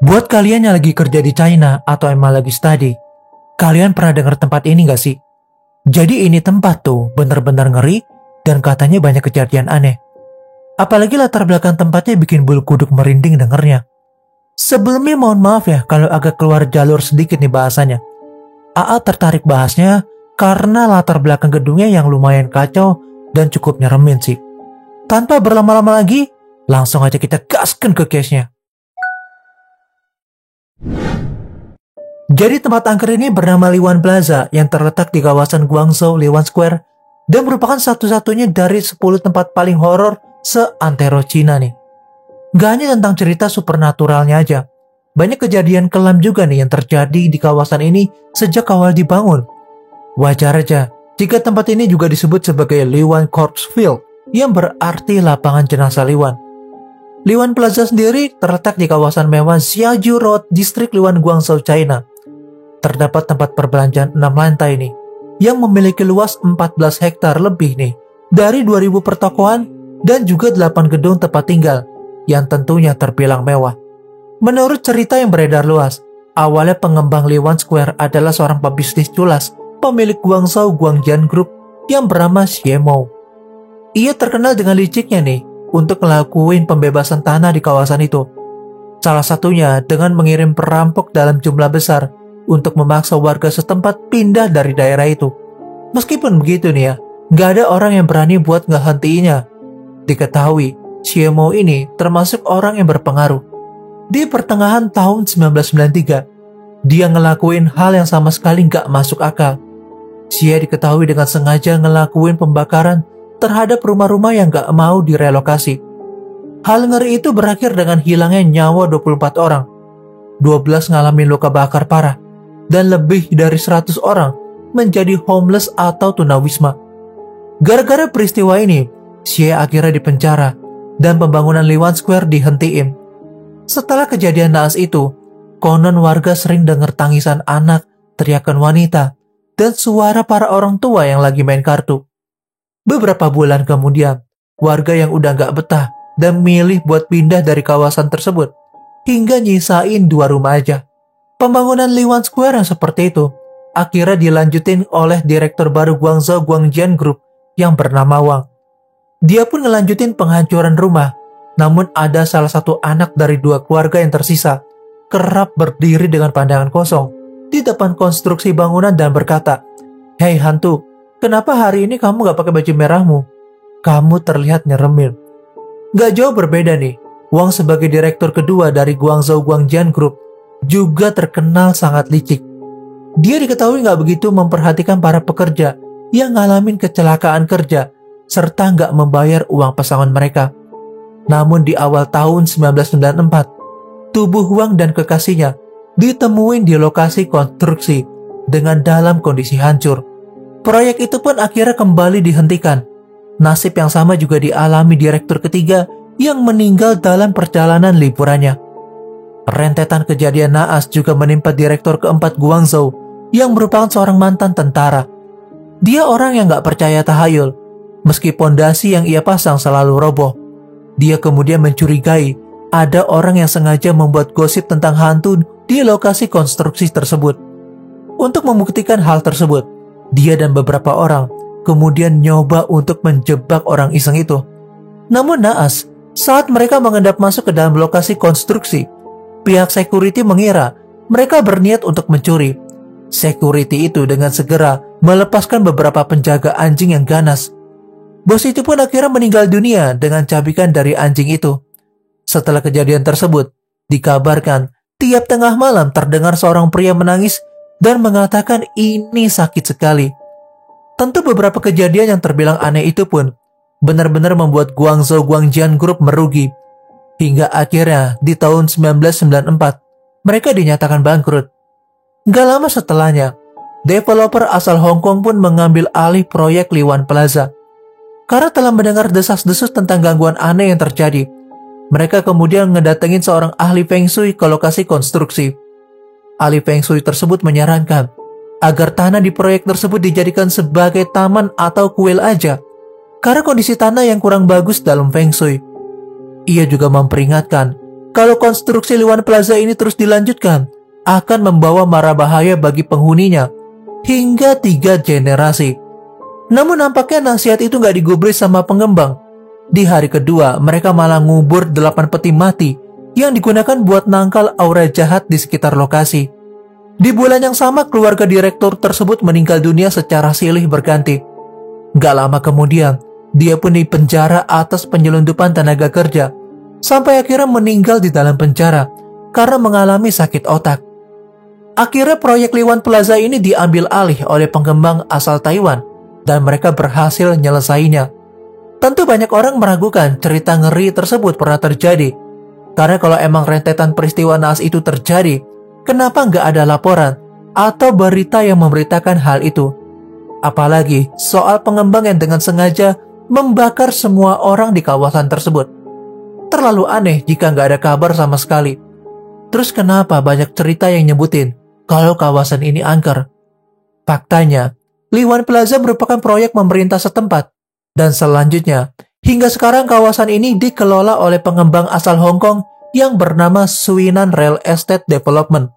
Buat kalian yang lagi kerja di China atau emang lagi study, kalian pernah dengar tempat ini gak sih? Jadi ini tempat tuh bener-bener ngeri dan katanya banyak kejadian aneh. Apalagi latar belakang tempatnya bikin bulu kuduk merinding dengernya. Sebelumnya mohon maaf ya kalau agak keluar jalur sedikit nih bahasanya. AA tertarik bahasnya karena latar belakang gedungnya yang lumayan kacau dan cukup nyeremin sih. Tanpa berlama-lama lagi, langsung aja kita gaskan ke case-nya. Jadi tempat angker ini bernama Liwan Plaza yang terletak di kawasan Guangzhou Liwan Square dan merupakan satu-satunya dari 10 tempat paling horor seantero Cina nih. Gak hanya tentang cerita supernaturalnya aja, banyak kejadian kelam juga nih yang terjadi di kawasan ini sejak awal dibangun. Wajar aja jika tempat ini juga disebut sebagai Liwan Corpse Field yang berarti lapangan jenazah Liwan. Liwan Plaza sendiri terletak di kawasan mewah Xiaoju Road, distrik Liwan, Guangzhou, China. Terdapat tempat perbelanjaan 6 lantai nih, yang memiliki luas 14 hektar lebih nih, dari 2000 pertokoan dan juga 8 gedung tempat tinggal, yang tentunya terbilang mewah. Menurut cerita yang beredar luas, awalnya pengembang Liwan Square adalah seorang pebisnis culas, pemilik Guangzhou Guangjian Group yang bernama Xie Mou. Ia terkenal dengan liciknya nih, untuk ngelakuin pembebasan tanah di kawasan itu. Salah satunya dengan mengirim perampok dalam jumlah besar, untuk memaksa warga setempat pindah dari daerah itu. Meskipun begitu nih ya, gak ada orang yang berani buat ngehentiinnya. Diketahui, Xie Mou ini termasuk orang yang berpengaruh. Di pertengahan tahun 1993, dia ngelakuin hal yang sama sekali gak masuk akal. Xie diketahui dengan sengaja ngelakuin pembakaran terhadap rumah-rumah yang gak mau direlokasi. Hal ngeri itu berakhir dengan hilangnya nyawa 24 orang. 12 ngalamin luka bakar parah, dan lebih dari 100 orang menjadi homeless atau tunawisma. Gara-gara peristiwa ini, Xie akhirnya dipenjara dan pembangunan Liwan Square dihentiin. Setelah kejadian naas itu, konon warga sering dengar tangisan anak, teriakan wanita, dan suara para orang tua yang lagi main kartu. Beberapa bulan kemudian, warga yang udah gak betah dan milih buat pindah dari kawasan tersebut, hingga nyisain 2 rumah aja. Pembangunan Liwan Square yang seperti itu akhirnya dilanjutin oleh direktur baru Guangzhou Guangjian Group yang bernama Wang. Dia pun ngelanjutin penghancuran rumah, namun ada salah satu anak dari 2 keluarga yang tersisa kerap berdiri dengan pandangan kosong di depan konstruksi bangunan dan berkata, "Hei hantu, kenapa hari ini kamu gak pakai baju merahmu? Kamu terlihat nyeremil." Gak jauh berbeda nih, Wang sebagai direktur kedua dari Guangzhou Guangjian Group juga terkenal sangat licik. Dia diketahui gak begitu memperhatikan para pekerja yang ngalamin kecelakaan kerja serta gak membayar uang pesangon mereka. Namun di awal tahun 1994, tubuh Wang dan kekasihnya ditemuin di lokasi konstruksi dengan dalam kondisi hancur. Proyek itu pun akhirnya kembali dihentikan. Nasib yang sama juga dialami direktur ketiga yang meninggal dalam perjalanan liburannya. Rentetan kejadian naas juga menimpa direktur keempat Guangzhou yang merupakan seorang mantan tentara. Dia orang yang gak percaya tahayul, meski pondasi yang ia pasang selalu roboh. Dia kemudian mencurigai ada orang yang sengaja membuat gosip tentang hantu di lokasi konstruksi tersebut. Untuk membuktikan hal tersebut, dia dan beberapa orang kemudian nyoba untuk menjebak orang iseng itu. Namun naas, saat mereka mengendap masuk ke dalam lokasi konstruksi, pihak security mengira mereka berniat untuk mencuri. Security itu dengan segera melepaskan beberapa penjaga anjing yang ganas. Bos itu pun akhirnya meninggal dunia dengan cabikan dari anjing itu. Setelah kejadian tersebut, dikabarkan tiap tengah malam terdengar seorang pria menangis dan mengatakan ini sakit sekali. Tentu beberapa kejadian yang terbilang aneh itu pun benar-benar membuat Guangzhou Guangjian Group merugi. Hingga akhirnya di tahun 1994, mereka dinyatakan bangkrut. Gak lama setelahnya, developer asal Hong Kong pun mengambil alih proyek Liwan Plaza. Karena telah mendengar desas-desus tentang gangguan aneh yang terjadi, mereka kemudian ngedatengin seorang ahli Feng Shui ke lokasi konstruksi. Ahli Feng Shui tersebut menyarankan agar tanah di proyek tersebut dijadikan sebagai taman atau kuil aja, karena kondisi tanah yang kurang bagus dalam Feng Shui. Ia juga memperingatkan kalau konstruksi Liwan Plaza ini terus dilanjutkan, akan membawa mara bahaya bagi penghuninya hingga 3 generasi. Namun nampaknya nasihat itu nggak digubris sama pengembang. Di hari kedua, mereka malah ngubur 8 peti mati yang digunakan buat nangkal aura jahat di sekitar lokasi. Di bulan yang sama, keluarga direktur tersebut meninggal dunia secara silih berganti. Gak lama kemudian, dia pun dipenjara atas penyelundupan tenaga kerja, sampai akhirnya meninggal di dalam penjara karena mengalami sakit otak. Akhirnya proyek Liwan Plaza ini diambil alih oleh pengembang asal Taiwan, dan mereka berhasil menyelesainya. Tentu banyak orang meragukan cerita ngeri tersebut pernah terjadi. Karena kalau emang rentetan peristiwa naas itu terjadi, kenapa nggak ada laporan atau berita yang memberitakan hal itu? Apalagi soal pengembang yang dengan sengaja membakar semua orang di kawasan tersebut. Terlalu aneh jika nggak ada kabar sama sekali. Terus kenapa banyak cerita yang nyebutin kalau kawasan ini angker? Faktanya, Liwan Plaza merupakan proyek pemerintah setempat. Dan selanjutnya, hingga sekarang kawasan ini dikelola oleh pengembang asal Hong Kong yang bernama Suinan Real Estate Development.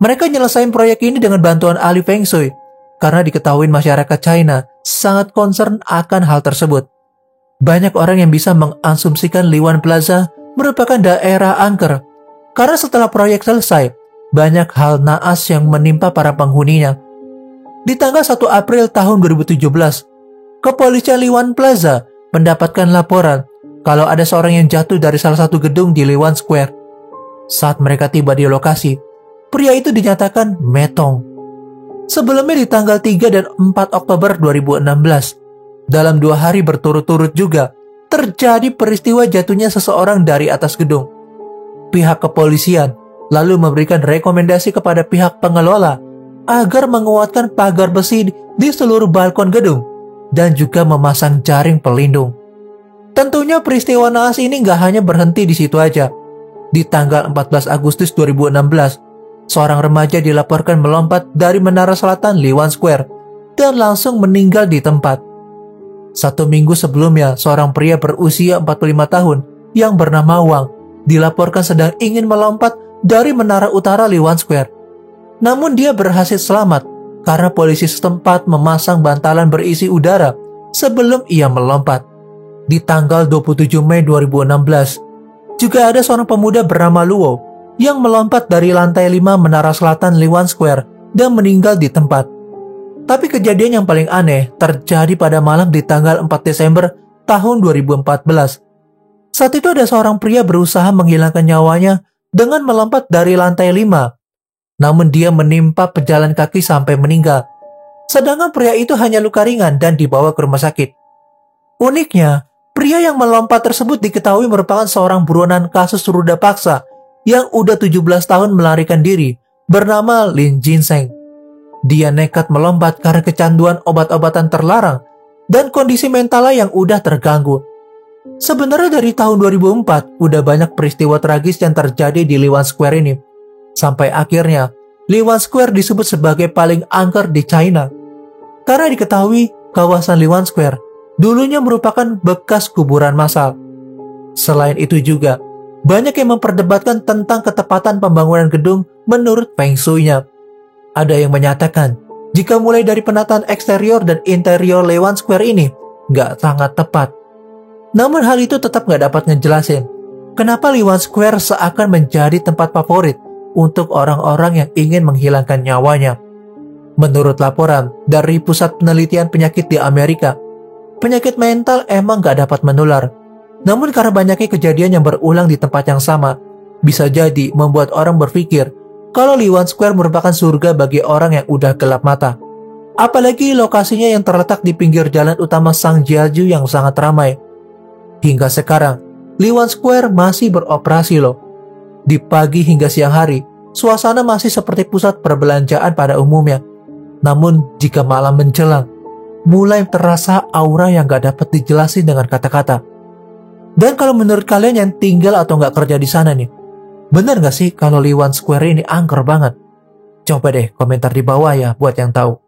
Mereka nyelesain proyek ini dengan bantuan ahli Feng Shui, karena diketahui masyarakat China sangat concern akan hal tersebut. Banyak orang yang bisa mengasumsikan Liwan Plaza merupakan daerah angker, karena setelah proyek selesai, banyak hal naas yang menimpa para penghuninya. Di tanggal 1 April tahun 2017, kepolisian Liwan Plaza mendapatkan laporan kalau ada seorang yang jatuh dari salah satu gedung di Liwan Square. Saat mereka tiba di lokasi, pria itu dinyatakan metong. Sebelumnya di tanggal 3 dan 4 Oktober 2016, dalam 2 hari berturut-turut juga, terjadi peristiwa jatuhnya seseorang dari atas gedung. Pihak kepolisian lalu memberikan rekomendasi kepada pihak pengelola agar menguatkan pagar besi di seluruh balkon gedung dan juga memasang jaring pelindung. Tentunya peristiwa naas ini nggak hanya berhenti di situ aja. Di tanggal 14 Agustus 2016, seorang remaja dilaporkan melompat dari menara selatan Liwan Square dan langsung meninggal di tempat. 1 minggu sebelumnya, seorang pria berusia 45 tahun yang bernama Wang dilaporkan sedang ingin melompat dari menara utara Liwan Square. Namun dia berhasil selamat karena polisi setempat memasang bantalan berisi udara sebelum ia melompat. Di tanggal 27 Mei 2016, juga ada seorang pemuda bernama Luo yang melompat dari lantai 5 menara selatan Liwan Square dan meninggal di tempat. Tapi kejadian yang paling aneh terjadi pada malam di tanggal 4 Desember tahun 2014. Saat itu ada seorang pria berusaha menghilangkan nyawanya dengan melompat dari lantai 5. Namun dia menimpa pejalan kaki sampai meninggal. Sedangkan pria itu hanya luka ringan dan dibawa ke rumah sakit. Uniknya, pria yang melompat tersebut diketahui merupakan seorang buronan kasus ruda paksa yang udah 17 tahun melarikan diri, bernama Lin Jinseng. Dia nekat melompat karena kecanduan obat-obatan terlarang dan kondisi mentalnya yang udah terganggu. Sebenarnya dari tahun 2004, udah banyak peristiwa tragis yang terjadi di Liwan Square ini. Sampai akhirnya, Liwan Square disebut sebagai paling angker di China. Karena diketahui, kawasan Liwan Square dulunya merupakan bekas kuburan massal. Selain itu juga, banyak yang memperdebatkan tentang ketepatan pembangunan gedung menurut Feng Shui-nya. Ada yang menyatakan, jika mulai dari penataan eksterior dan interior Liwan Square ini, nggak sangat tepat. Namun hal itu tetap nggak dapat ngejelasin kenapa Liwan Square seakan menjadi tempat favorit untuk orang-orang yang ingin menghilangkan nyawanya. Menurut laporan dari Pusat Penelitian Penyakit di Amerika, penyakit mental emang gak dapat menular. Namun karena banyaknya kejadian yang berulang di tempat yang sama, bisa jadi membuat orang berpikir kalau Liwan Square merupakan surga bagi orang yang udah gelap mata. Apalagi lokasinya yang terletak di pinggir jalan utama Sangjiaju yang sangat ramai. Hingga sekarang, Liwan Square masih beroperasi loh. Di pagi hingga siang hari, suasana masih seperti pusat perbelanjaan pada umumnya. Namun, jika malam menjelang, mulai terasa aura yang gak dapat dijelasin dengan kata-kata. Dan kalau menurut kalian yang tinggal atau gak kerja di sana nih, bener gak sih kalau Liwan Square ini angker banget? Coba deh komentar di bawah ya buat yang tahu.